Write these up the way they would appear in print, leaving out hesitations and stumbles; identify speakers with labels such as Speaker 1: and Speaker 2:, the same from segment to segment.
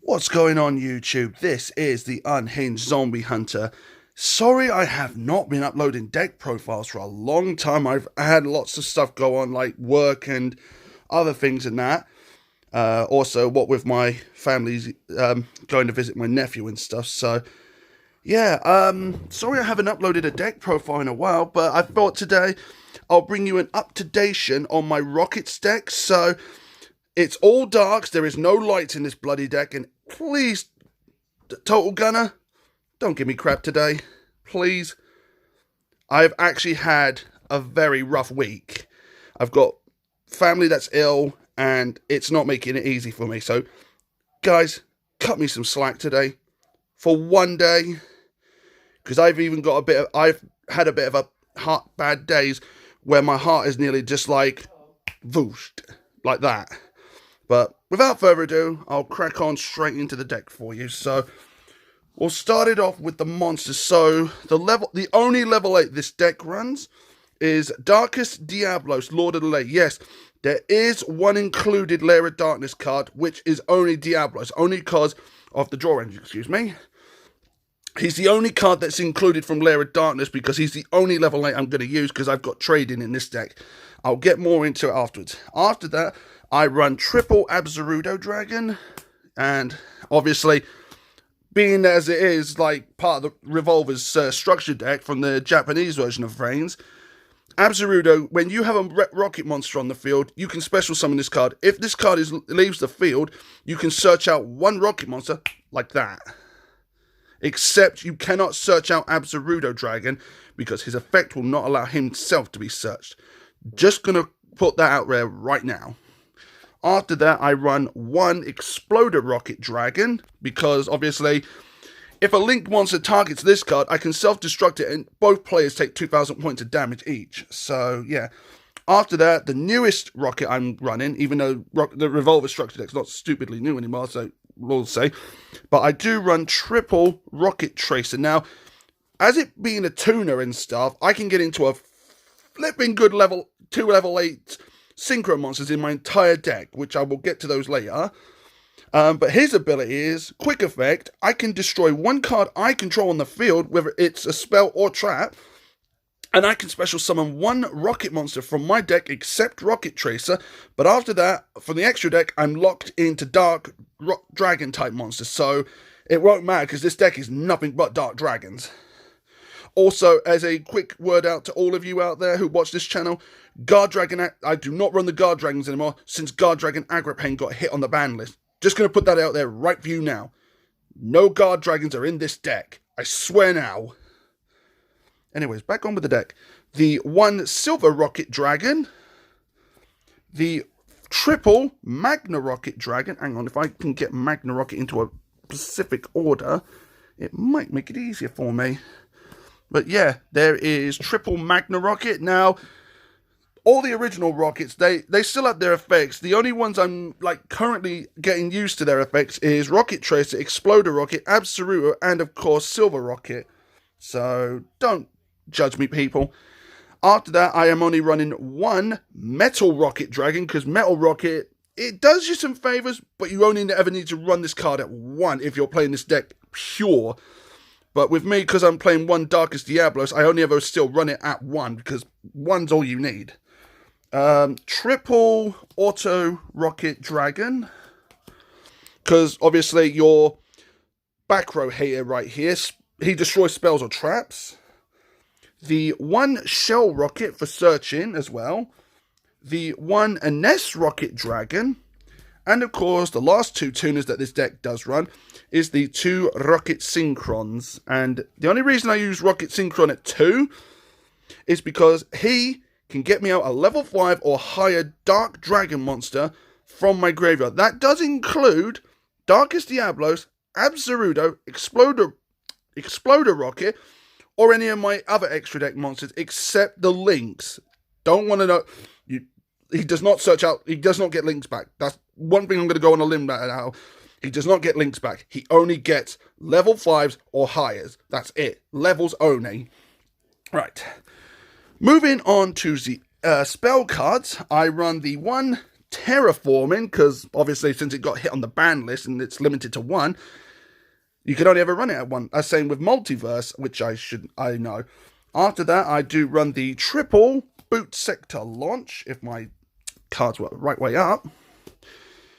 Speaker 1: What's going on YouTube? This is the Unhinged Zombie Hunter. Sorry I have not been uploading deck profiles for a long time. I've had lots of stuff go on like work and other things and that. Also, what with my family's going to visit my nephew and stuff. So, yeah, sorry I haven't uploaded a deck profile in a while, but I thought today I'll bring you an up-to-dation on my Rokket deck. So, it's all darks, there is no lights in this bloody deck, and please, Total Gunner, don't give me crap today, please. I've actually had a very rough week. I've got family that's ill, and it's not making it easy for me. So, guys, cut me some slack today for one day, because I've had a bit of a bad days where my heart is nearly just like, vooshed, like that. But without further ado, I'll crack on straight into the deck for you. So, we'll start it off with the monsters. So, the only level 8 this deck runs is Darkest Diablos, Lord of the Lake. Yes, there is one included Lair of Darkness card, which is only Diablos, only because of the draw engine, excuse me. He's the only card that's included from Lair of Darkness because he's the only level 8 I'm going to use because I've got trading in this deck. I'll get more into it afterwards. After that, I run triple Absarudo Dragon, and obviously, being as it is like part of the Revolver's structure deck from the Japanese version of Vrains, Absarudo, when you have a Rokket monster on the field, you can special summon this card. If this card leaves the field, you can search out one Rokket monster like that. Except you cannot search out Absarudo Dragon because his effect will not allow himself to be searched. Just gonna put that out there right now. After that, I run one Exploder Rokket Dragon, because obviously, if a linked monster targets this card, I can self-destruct it, and both players take 2,000 points of damage each. So, yeah. After that, the newest Rokket I'm running, even though the Revolver structure deck's not stupidly new anymore, so we'll say, but I do run triple Rokket Tracer. Now, as it being a tuner and stuff, I can get into a flipping good level 8 synchro monsters in my entire deck, which I will get to those later. But his ability is quick effect. I can destroy one card I control on the field, whether it's a spell or trap, and I can special summon one Rokket monster from my deck except Rokket Tracer. But after that, for the extra deck, I'm locked into dark dragon type monsters, so it won't matter because this deck is nothing but dark dragons. Also, as a quick word out to all of you out there who watch this channel, Guard Dragon, I do not run the Guard Dragons anymore since Guard Dragon Agripane got hit on the ban list. Just going to put that out there right for you now. No Guard Dragons are in this deck. I swear now. Anyways, back on with the deck. The one Silver Rokket Dragon. The triple Magna Rokket Dragon. Hang on, if I can get Magna Rokket into a specific order, it might make it easier for me. But yeah, there is triple Magna Rokket. Now, all the original Rockets, they still have their effects. The only ones I'm like currently getting used to their effects is Rokket Tracer, Exploder Rokket, Absarudo, and of course Silver Rokket. So don't judge me, people. After that, I am only running one Metal Rokket Dragon, because Metal Rokket, it does you some favors, but you only ever need to run this card at 1 if you're playing this deck pure. But with me, because I'm playing one Darkest Diablos, I only ever still run it at 1, because 1's all you need. Triple Auto Rokket Dragon, because obviously your back row hater right here, he destroys spells or traps. The one Shell Rokket for searching as well. The one Ines Rokket Dragon. And of course, the last two tuners that this deck does run is the 2 Rokket Synchrons. And the only reason I use Rokket Synchron at 2 is because he can get me out a level 5 or higher Dark Dragon monster from my graveyard. That does include Darkest Diablos, Absarudo, Exploder Rokket, or any of my other extra deck monsters except the links. Don't want to know. He does not search out. He does not get links back. That's one thing I'm going to go on a limb now. He does not get links back. He only gets level 5s or higher. That's it. Levels only. Right. Moving on to the spell cards, I run the one terraforming, because obviously since it got hit on the ban list and it's limited to 1, you can only ever run it at 1. Same with multiverse, which I know. After that, I do run the triple boot sector launch, if my cards were the right way up.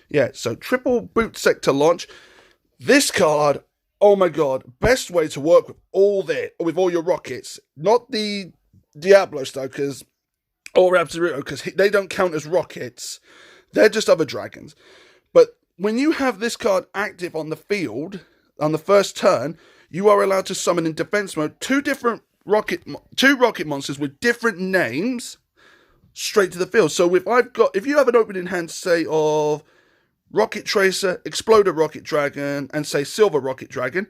Speaker 1: Yeah, so triple boot sector launch. This card, oh my god, best way to work with all your rockets. Not the Diablos though, or Absoluto, because they don't count as rockets. They're just other dragons. But when you have this card active on the field, on the first turn, you are allowed to summon in defense mode two rocket monsters with different names straight to the field. So if you have an opening hand, say, of Rocket Tracer, Exploder Rocket Dragon, and say Silver Rocket Dragon,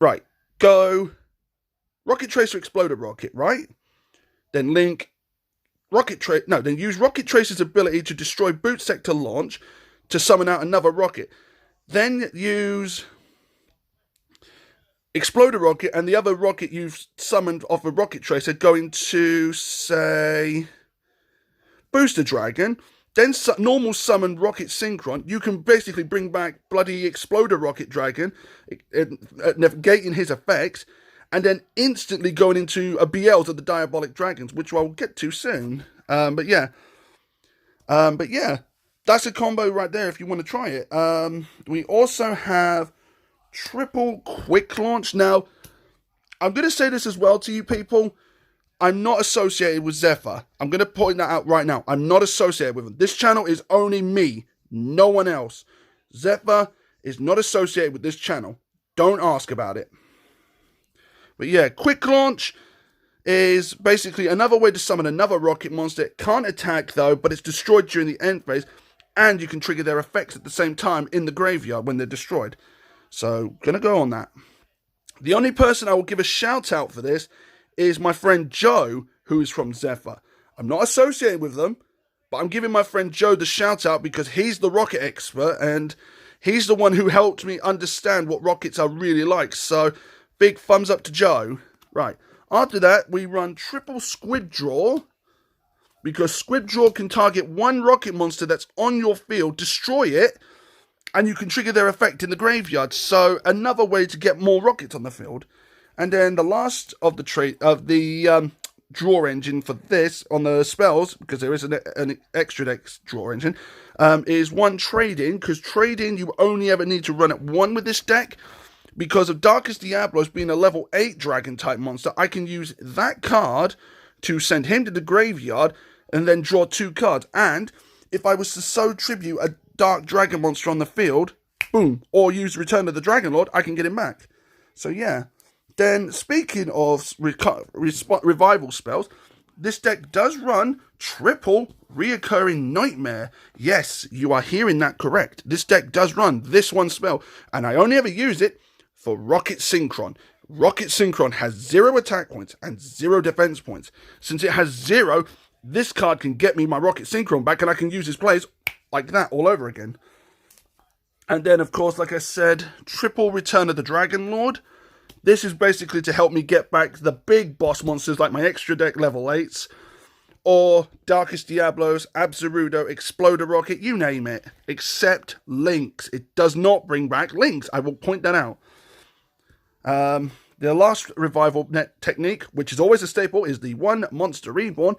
Speaker 1: right, go Rocket Tracer, Exploder Rocket, right? Then link then use Rocket Tracer's ability to destroy boot sector launch to summon out another rocket. Then use Exploder Rocket and the other rocket you've summoned off a Rocket Tracer going to, say, Booster Dragon. Then normal summon Rocket Synchron. You can basically bring back bloody Exploder Rocket Dragon, negating his effects, and then instantly going into a BLs of the Diabolic Dragons, which I'll get to soon. But yeah, that's a combo right there if you want to try it. We also have triple quick launch. Now, I'm going to say this as well to you people. I'm not associated with Zephyr. I'm going to point that out right now. I'm not associated with him. This channel is only me, no one else. Zephyr is not associated with this channel. Don't ask about it. But yeah, quick launch is basically another way to summon another rocket monster. It can't attack though, but it's destroyed during the end phase, and you can trigger their effects at the same time in the graveyard when they're destroyed. So, gonna go on that. The only person I will give a shout out for this is my friend Joe, who is from Zephyr. I'm not associated with them, but I'm giving my friend Joe the shout out because he's the rocket expert and he's the one who helped me understand what rockets are really like. So, big thumbs up to Joe. Right. After that, we run triple Squid Draw, because Squid Draw can target one rocket monster that's on your field, destroy it, and you can trigger their effect in the graveyard. So another way to get more rockets on the field. And then the last of the draw engine for this on the spells, because there is an extra deck draw engine, is one trade-in, because trade-in you only ever need to run at 1 with this deck. Because of Darkest Diablos being a level 8 dragon type monster, I can use that card to send him to the graveyard and then draw 2 cards. And if I was to sow tribute a dark dragon monster on the field, boom, or use Return of the Dragon Lord, I can get him back. So yeah. Then speaking of revival spells, this deck does run triple reoccurring Nightmare. Yes, you are hearing that correct. This deck does run this one spell, and I only ever use it for Rocket Synchron. Rocket Synchron has 0 attack points and 0 defense points. Since it has 0, this card can get me my Rocket Synchron back, and I can use his plays like that all over again. And then, of course, like I said, triple Return of the Dragon Lord. This is basically to help me get back the big boss monsters like my extra deck level 8s, or Darkest Diablos, Absoluto, Exploder Rocket, you name it, except Lynx. It does not bring back Lynx. I will point that out. The last revival technique, which is always a staple, is the One Monster Reborn.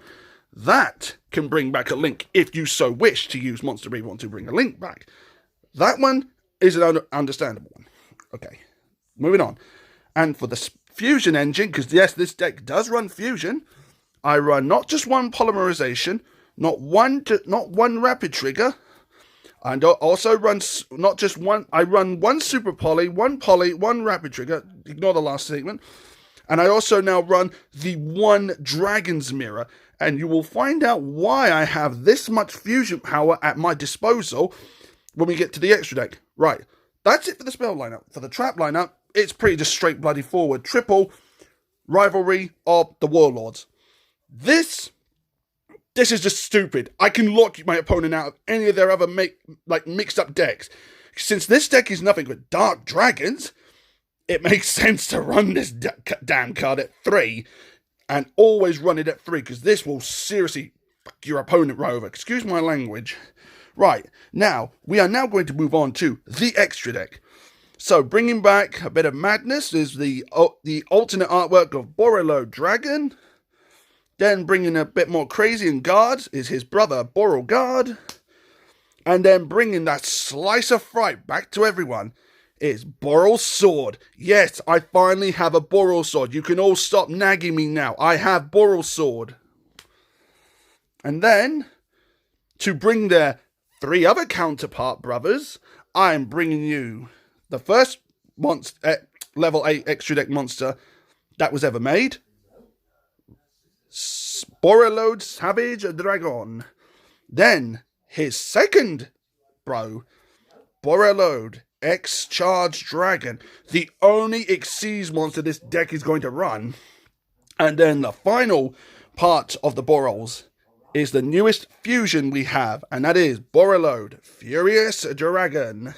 Speaker 1: That can bring back a Link if you so wish to use Monster Reborn to bring a Link back. That one is an understandable one. Okay, moving on. And for the fusion engine, because yes, this deck does run fusion, I run not just one polymerization, not one rapid trigger, and also run not just one. I run one super poly, one rapid trigger. Ignore the last statement. And I also now run the one Dragon's Mirror. And you will find out why I have this much fusion power at my disposal when we get to the extra deck. Right, that's it for the spell lineup. For the trap lineup, it's pretty just straight bloody forward. Triple Rivalry of the Warlords. This is just stupid. I can lock my opponent out of any of their other mixed up decks. Since this deck is nothing but Dark Dragons, it makes sense to run this damn card at 3 and always run it at 3, because this will seriously fuck your opponent right over. Excuse my language. Right, now, we are now going to move on to the extra deck. So, bringing back a bit of madness is the alternate artwork of Borolo Dragon. Then bringing a bit more crazy and guards is his brother Boral Guard. And then bringing that slice of fright back to everyone is Boral's Sword. Yes, I finally have a Boral Sword. You can all stop nagging me now. I have Boral's Sword. And then, to bring their 3 other counterpart brothers, I'm bringing you the first level 8 extra deck monster that was ever made. Borolo Savage Dragon. Then, his second bro, Borolo X-Charge Dragon. The only Xyz monster this deck is going to run. And then the final part of the Borals is the newest fusion we have, and that is Borolo Furious Dragon.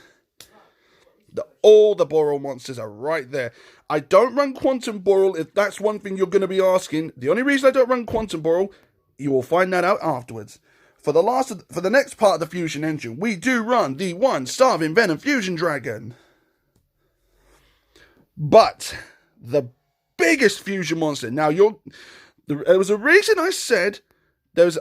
Speaker 1: All the Boral monsters are right there. I don't run Quantum Boral, if that's one thing you're going to be asking. The only reason I don't run Quantum Boral, you will find that out afterwards. For the next part of the Fusion engine, we do run the 1 Starving Venom Fusion Dragon. But the biggest fusion monster. Now, there was a reason I said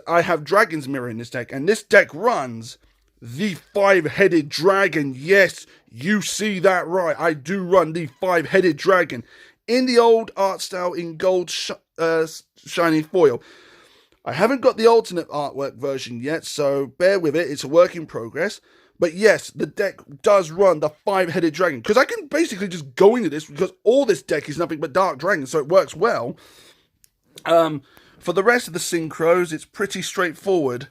Speaker 1: I have Dragon's Mirror in this deck, and this deck runs the 5-headed dragon. Yes, you see that right. I do run the 5-headed dragon in the old art style in gold shiny foil. I haven't got the alternate artwork version yet, so bear with it. It's a work in progress. But yes, the deck does run the 5-headed dragon, because I can basically just go into this because all this deck is nothing but dark dragons, so it works well. For the rest of the synchros, it's pretty straightforward.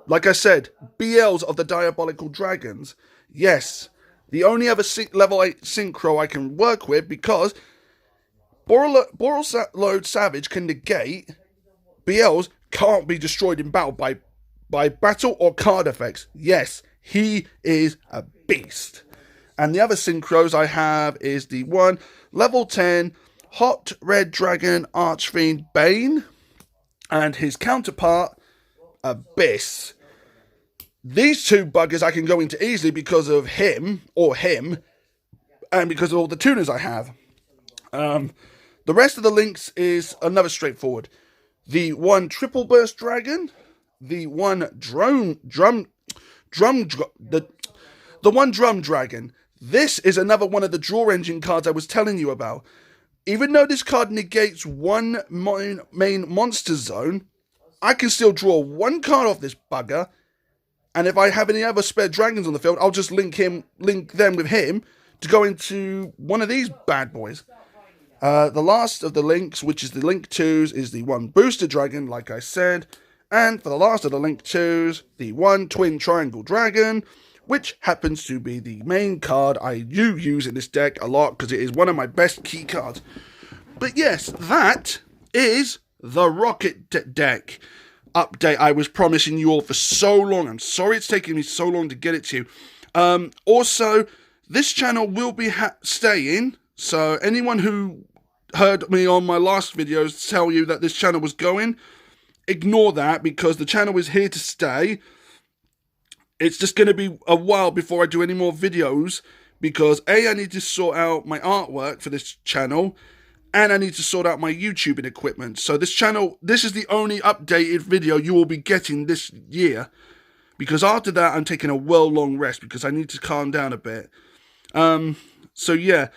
Speaker 1: Like I said, BLs of the Diabolical Dragons. Yes, the only other level 8 synchro I can work with, because Borolo Savage can negate. BLs can't be destroyed in battle by battle or card effects. Yes, he is a beast. And the other synchros I have is the 1 level 10 Hot Red Dragon Archfiend Bane and his counterpart Abyss. These 2 buggers I can go into easily because of him, and because of all the tuners I have. The rest of the links is another straightforward. The 1 Triple Burst Dragon, the 1 Drum Dragon. This is another one of the draw engine cards I was telling you about. Even though this card negates 1 main monster zone, I can still draw 1 card off this bugger. And if I have any other spare dragons on the field, I'll just link them with him to go into one of these bad boys. The last of the links, which is the link 2s, is the 1 Booster Dragon, like I said. And for the last of the link 2s, the 1 Twin Triangle Dragon, which happens to be the main card I do use in this deck a lot, because it is one of my best key cards. But yes, that is the Rokket deck update I was promising you all for so long. I'm sorry it's taking me so long to get it to you. Also, this channel will be staying, so anyone who heard me on my last videos tell you that this channel was going, ignore that, because the channel is here to stay. It's just going to be a while before I do any more videos, because I need to sort out my artwork for this channel, and I need to sort out my YouTubing equipment. So this channel, this is the only updated video you will be getting this year, because after that I'm taking a well-long rest, because I need to calm down a bit. So yeah,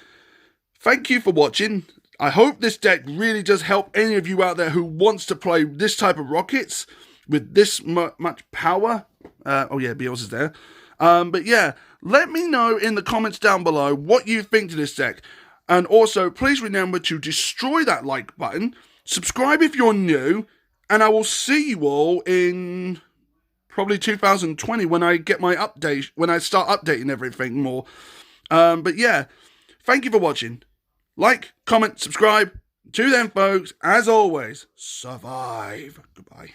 Speaker 1: thank you for watching. I hope this deck really does help any of you out there who wants to play this type of Rockets with this much power. Oh yeah, Beals is there. But yeah, let me know in the comments down below what you think to this deck. And also, please remember to destroy that like button, subscribe if you're new, and I will see you all in probably 2020 when I get my update, when I start updating everything more. But yeah, thank you for watching. Like, comment, subscribe. To them, folks, as always, survive. Goodbye.